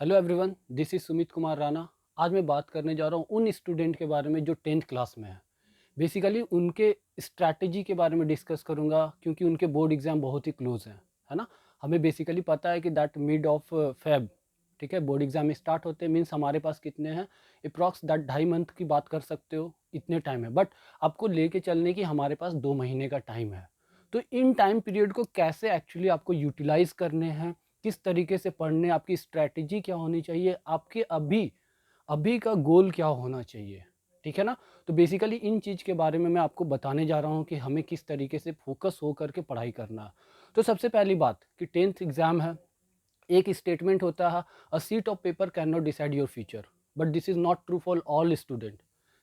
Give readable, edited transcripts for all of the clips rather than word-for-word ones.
Hello everyone, this is Sumit Kumar Rana. आज मैं बात करने जा रहा हूँ उन स्टूडेंट के बारे में जो 10th क्लास में है। बेसिकली उनके स्ट्रैटेजी के बारे में डिस्कस करूँगा क्योंकि उनके बोर्ड एग्जाम बहुत ही क्लोज हैं, है ना। हमें बेसिकली पता है कि दैट मिड ऑफ फेब, ठीक है, बोर्ड एग्जाम स्टार्ट होते हैं। मीन्स हमारे पास कितने हैं, अप्रॉक्स दैट 2.5 मंथ की बात कर सकते हो, इतने टाइम है। बट आपको लेके चलने की हमारे पास 2 महीने का टाइम है। तो इन टाइम पीरियड को कैसे एक्चुअली आपको यूटिलाइज करने हैं, किस तरीके से पढ़ने, आपकी स्ट्रैटेजी क्या होनी चाहिए, आपके अभी अभी का गोल क्या होना चाहिए, ठीक है ना। तो बेसिकली इन चीज़ के बारे में मैं आपको बताने जा रहा हूँ कि हमें किस तरीके से फोकस हो करके पढ़ाई करना है। तो सबसे पहली बात कि 10th एग्जाम है। एक स्टेटमेंट होता है, अ seat of paper can not decide your future, but this is not true for all student.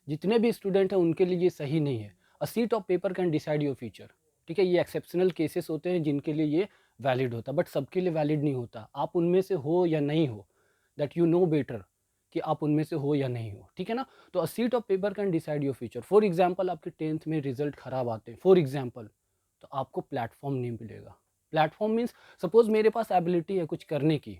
जितने भी स्टूडेंट हैं उनके लिए ये सही नहीं है। अ seat of paper can decide your future, ठीक है। ये एक्सेप्शनल केसेस होते हैं जिनके लिए ये वैलिड होता है, बट सबके लिए वैलिड नहीं होता। आप उनमें से हो या नहीं हो, दैट यू नो बेटर कि आप उनमें से हो या नहीं हो, ठीक है ना। तो अ seat of paper can decide your future. For example, आपके 10th में रिजल्ट खराब आते हैं फॉर एग्जाम्पल, तो आपको प्लेटफॉर्म नहीं मिलेगा। प्लेटफॉर्म मीन्स, सपोज मेरे पास एबिलिटी है कुछ करने की,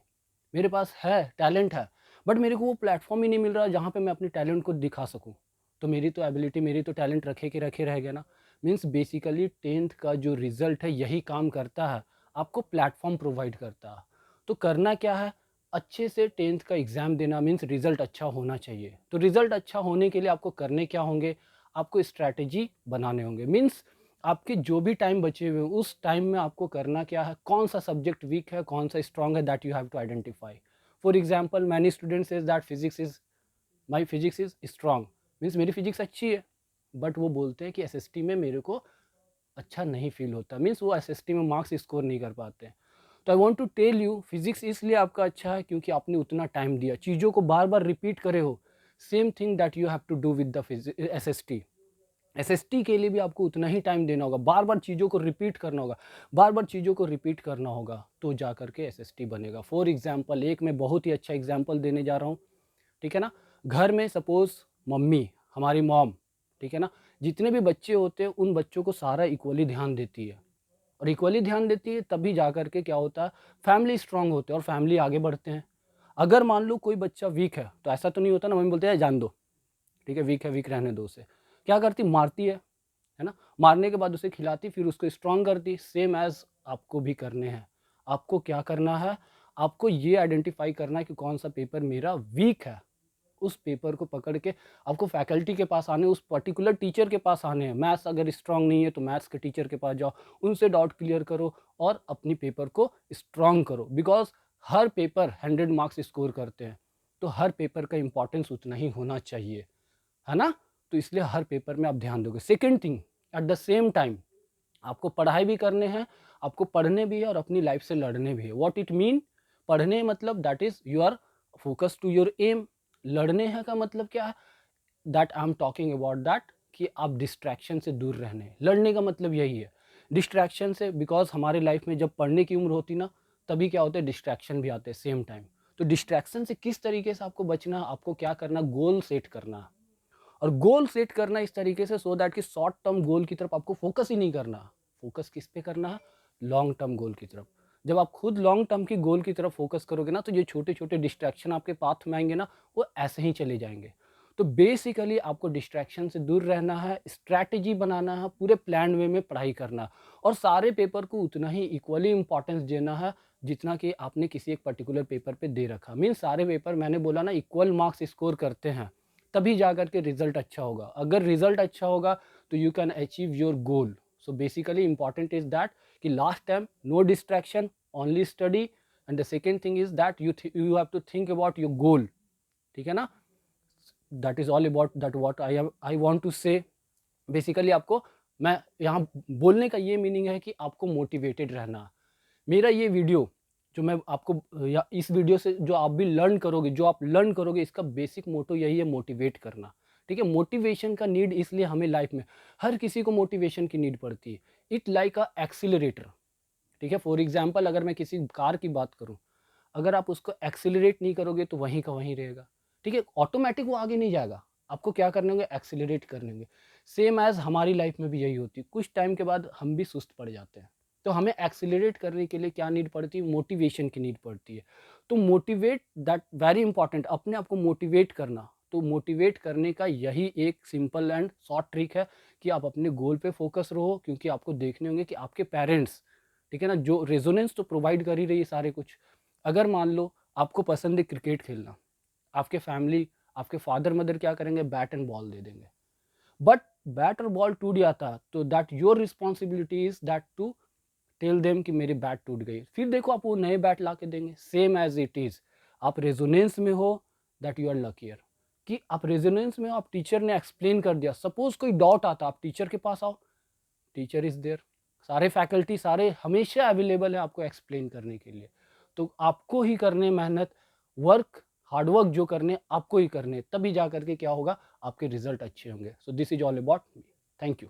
मेरे पास है टैलेंट है, बट मेरे को वो प्लेटफॉर्म ही नहीं मिल रहा जहाँ पे मैं अपने टैलेंट को दिखा सकूँ। तो मेरी तो एबिलिटी, मेरी तो टैलेंट रखे के रखे रह गया ना। मीन्स बेसिकली 10th का जो रिजल्ट है यही काम करता है, आपको प्लेटफॉर्म प्रोवाइड करता है। तो करना क्या है, अच्छे से 10th का एग्ज़ाम देना। मीन्स रिजल्ट अच्छा होना चाहिए। तो रिजल्ट अच्छा होने के लिए आपको करने क्या होंगे, आपको स्ट्रैटेजी बनाने होंगे। मीन्स आपके जो भी टाइम बचे हुए हैं उस टाइम में आपको करना क्या है, कौन सा सब्जेक्ट वीक है, कौन सा स्ट्रांग है, that you have to identify. For example, many students says that physics is, my physics is strong. Means मेरी फिजिक्स अच्छी है, बट वो बोलते हैं कि एसएसटी में मेरे को अच्छा नहीं फील होता। मीन्स वो एसएसटी में मार्क्स स्कोर नहीं कर पाते हैं। तो I want to tell you, physics इसलिए आपका अच्छा है क्योंकि आपने उतना टाइम दिया, चीज़ों को बार बार रिपीट करे हो। Same thing that you have to do with the SST. SST के लिए भी आपको उतना ही टाइम देना होगा, बार बार चीज़ों को रिपीट करना होगा, बार बार चीज़ों को रिपीट करना होगा, तो जा करके एसएसटी बनेगा। फॉर एग्जाम्पल, एक मैं बहुत ही अच्छा एग्जाम्पल देने जा रहा हूँ, ठीक है ना। घर में सपोज मम्मी, हमारी मॉम, ठीक है ना, जितने भी बच्चे होते हैं उन बच्चों को सारा इक्वली ध्यान देती है, और इक्वली ध्यान देती है तभी जा करके क्या होता है, फैमिली स्ट्रांग होते हैं और फैमिली आगे बढ़ते हैं। अगर मान लो कोई बच्चा वीक है, तो ऐसा तो नहीं होता ना, मम्मी बोलते हैं जान दो, ठीक है, वीक है, वीक रहने दो उसे। क्या करती, मारती है ना। मारने के बाद उसे खिलाती, फिर उसको स्ट्रांग करती। सेम एज आपको भी करने हैं। आपको क्या करना है, आपको ये आइडेंटिफाई करना है कि कौन सा पेपर मेरा वीक है। उस पेपर को पकड़ के आपको फैकल्टी के पास आने, उस पर्टिकुलर टीचर के पास आने हैं। मैथ्स अगर स्ट्रांग नहीं है तो मैथ्स के टीचर के पास जाओ, उनसे डाउट क्लियर करो और अपनी पेपर को स्ट्रांग करो। Because her paper 100 marks score करते हैं, तो हर पेपर का इंपॉर्टेंस उतना ही होना चाहिए, है ना। तो इसलिए हर पेपर में आप ध्यान दोगे। Second thing, at the same time आपको पढ़ाई भी करने हैं, आपको पढ़ने भी है और अपनी लाइफ से लड़ने भी है। व्हाट इट मीन, पढ़ने मतलब that is you are focus to your aim. लड़ने हैं का मतलब क्या है, that I am talking about that कि आप डिस्ट्रैक्शन से दूर रहने हैं। लड़ने का मतलब यही है, डिस्ट्रैक्शन से। बिकॉज हमारे लाइफ में जब पढ़ने की उम्र होती ना, तभी क्या होता है, डिस्ट्रैक्शन भी आते हैं सेम टाइम। तो डिस्ट्रैक्शन से किस तरीके से आपको बचना, आपको क्या करना, गोल सेट करना। और गोल सेट करना इस तरीके से सो दैट कि शॉर्ट टर्म गोल की तरफ आपको फोकस ही नहीं करना। फोकस किस पे करना है, लॉन्ग टर्म गोल की तरफ। जब आप खुद लॉन्ग टर्म की गोल की तरफ फोकस करोगे ना, तो ये छोटे छोटे डिस्ट्रैक्शन आपके पाथ में आएंगे ना, वो ऐसे ही चले जाएंगे। तो बेसिकली आपको डिस्ट्रैक्शन से दूर रहना है, स्ट्रैटेजी बनाना है, पूरे प्लान वे में पढ़ाई करना है, और सारे पेपर को उतना ही इक्वली इंपॉर्टेंस देना है जितना कि आपने किसी एक पर्टिकुलर पेपर पे दे रखा। मीन सारे पेपर, मैंने बोला ना, इक्वल मार्क्स स्कोर करते हैं, तभी जाकर के रिजल्ट अच्छा होगा। अगर रिजल्ट अच्छा होगा तो you can achieve your goal. So basically important is that कि last time no distraction, only study. And the second thing is that you have to think about your goal, ठीक है ना। That is all about that what I want to say. Basically आपको, मैं यहाँ बोलने का ये मीनिंग है कि आपको मोटिवेटेड रहना। मेरा ये वीडियो जो मैं आपको, या इस वीडियो से जो आप भी लर्न करोगे, जो आप लर्न करोगे, इसका बेसिक मोटो यही है, मोटिवेट करना, ठीक है। मोटिवेशन का नीड इसलिए हमें लाइफ में, हर किसी को मोटिवेशन की नीड पड़ती है। इट लाइक अ एक्सीलरेटर, ठीक है। फॉर एग्जाम्पल, अगर मैं किसी कार की बात करूं, अगर आप उसको एक्सीलरेट नहीं करोगे तो वहीं का वहीं रहेगा, ठीक है। ऑटोमेटिक वो आगे नहीं जाएगा, आपको क्या करने होंगे, एक्सीलरेट करने होंगे। सेम एज हमारी लाइफ में भी यही होती है, कुछ टाइम के बाद हम भी सुस्त पड़ जाते हैं। तो हमें एक्सीलरेट करने के लिए क्या नीड पड़ती है, मोटिवेशन की नीड पड़ती है। तो मोटिवेट दैट वेरी इंपॉर्टेंट, अपने आप को मोटिवेट करना। तो मोटिवेट करने का यही एक सिंपल एंड शॉर्ट ट्रिक है कि आप अपने गोल पे फोकस रहो, क्योंकि आपको देखने होंगे कि आपके पेरेंट्स, ठीक है ना, जो रेजोनेंस तो प्रोवाइड कर ही रही है सारे कुछ। अगर मान लो आपको पसंद है क्रिकेट खेलना, आपके फैमिली, आपके फादर मदर क्या करेंगे, बैट एंड बॉल दे देंगे। बट बैट और बॉल टूट जाता तो that your responsibility is that to tell them कि मेरी बैट टूट गई, फिर देखो आप वो नए बैट ला के देंगे, सेम एज इट इज। आप रेजोनेंस में हो, दैट यू आर लकियर कि आप रेजोनेंस में हो, आप टीचर ने एक्सप्लेन कर दिया। सपोज कोई डाउट आता, आप टीचर के पास आओ, टीचर इज देयर, सारे फैकल्टी सारे हमेशा अवेलेबल है आपको एक्सप्लेन करने के लिए। तो आपको ही करने मेहनत, वर्क, हार्डवर्क जो करने आपको ही करने, तभी जा करके क्या होगा, आपके रिजल्ट अच्छे होंगे। So this is all about me. Thank you.